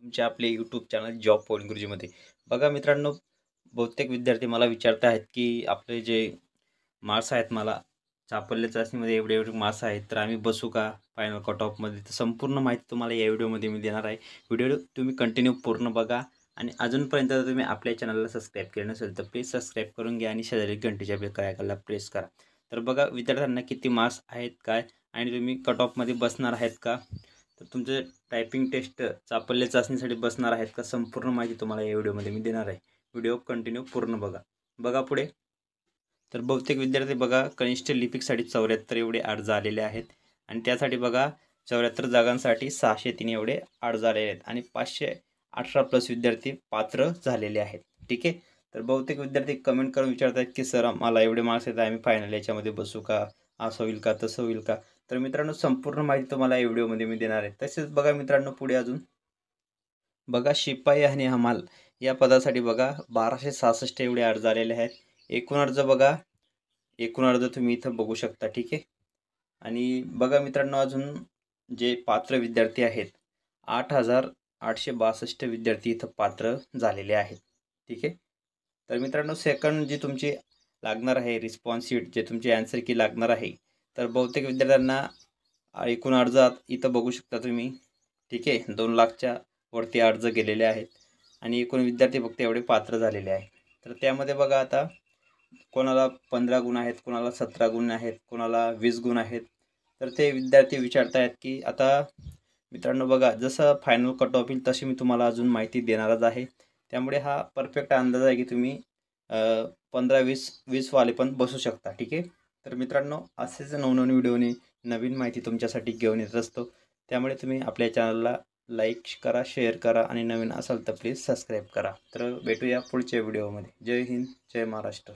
तुमच्या आपले YouTube channel job point गुरुजीमध्ये. बघा मित्रांनो, बहुतेक विद्यार्थी मला विचारत आहेत, की आपले जे मार्क्स आहेत मला सापडले चाचणीमध्ये एवढे मार्क्स आहेत, तर आम्ही बसू का फायनल कट ऑफमध्ये? तर संपूर्ण माहिती तुम्हाला या व्हिडिओमध्ये मी देणार आहे. व्हिडिओ तुम्ही कंटिन्यू पूर्ण बघा आणि अजूनपर्यंत जर तुम्ही आपल्या चॅनलला सबस्क्राईब केलं नसेल, तर प्लीज सबस्क्राईब करून घ्या आणि शेजारी घंटीच्या आयकॉनला प्रेस करा. तर बघा विद्यार्थ्यांना किती मार्क्स आहेत काय आणि तुम्ही कट ऑफमध्ये बसणार आहेत का? तर तुमचं टायपिंग टेस्ट सापडले चाचणीसाठी बसणार आहेत का? संपूर्ण माहिती तुम्हाला या व्हिडिओमध्ये मी देणार आहे. व्हिडिओ कंटिन्यू पूर्ण बघा. बघा पुढे. तर बहुतेक विद्यार्थी बघा कनिष्ठ लिपिकसाठी 74 एवढे अर्ज आलेले आहेत आणि त्यासाठी बघा 74 जागांसाठी 603 एवढे अर्ज आलेले आहेत आणि 518 प्लस विद्यार्थी पात्र झालेले आहेत. ठीक आहे. तर बहुतेक विद्यार्थी कमेंट करून विचारतात की सर मला एवढे मार्क्स आहेत, आम्ही फायनल याच्यामध्ये बसू का? असं होईल का? तसं होईल का? तर मित्रांनो संपूर्ण माहिती तुम्हाला या व्हिडिओमध्ये मी देणार आहे. तसेच बघा मित्रांनो पुढे अजून बघा शिपाई आणि हमाल या पदासाठी बघा 1266 एवढे अर्ज आलेले आहेत. एकूण अर्ज बघा, एकूण अर्ज तुम्ही इथं बघू शकता. ठीक आहे. आणि बघा मित्रांनो अजून जे पात्र विद्यार्थी आहेत 8,862 विद्यार्थी इथं पात्र झालेले आहेत. ठीक आहे. तर मित्रांनो सेकंड जी तुमची लागणार आहे रिस्पॉन्स शीट, जे तुमची आन्सर की लागणार आहे, तर बहुतेक विद्यार्थ्यांना एकूण अर्ज इथं बघू शकता तुम्ही. ठीक आहे. 2,00,000च्या वरती अर्ज गेलेले आहेत आणि एकूण विद्यार्थी फक्त एवढे पात्र झालेले आहेत. तर त्यामध्ये बघा आता कोणाला 15 गुण आहेत, कोणाला 17 गुण आहेत, कोणाला 20 गुण आहेत. तर ते विद्यार्थी विचारत आहेत की आता मित्रांनो बघा जसं फायनल कट ऑफ येईल तशी मी तुम्हाला अजून माहिती देणारच आहे. त्यामुळे हा परफेक्ट अंदाज आहे की तुम्ही 15-20 वाले पण बसू शकता. ठीक आहे. तर मित्रांनो असेच नवनवीन व्हिडिओने नवीन माहिती तुमच्यासाठी घेऊन येत असतो. त्यामुळे तुम्ही आपल्या चॅनलला लाईक करा, शेअर करा आणि नवीन असाल तर प्लीज सबस्क्राईब करा. तर भेटूया पुढच्या व्हिडिओमध्ये. जय हिंद, जय महाराष्ट्र.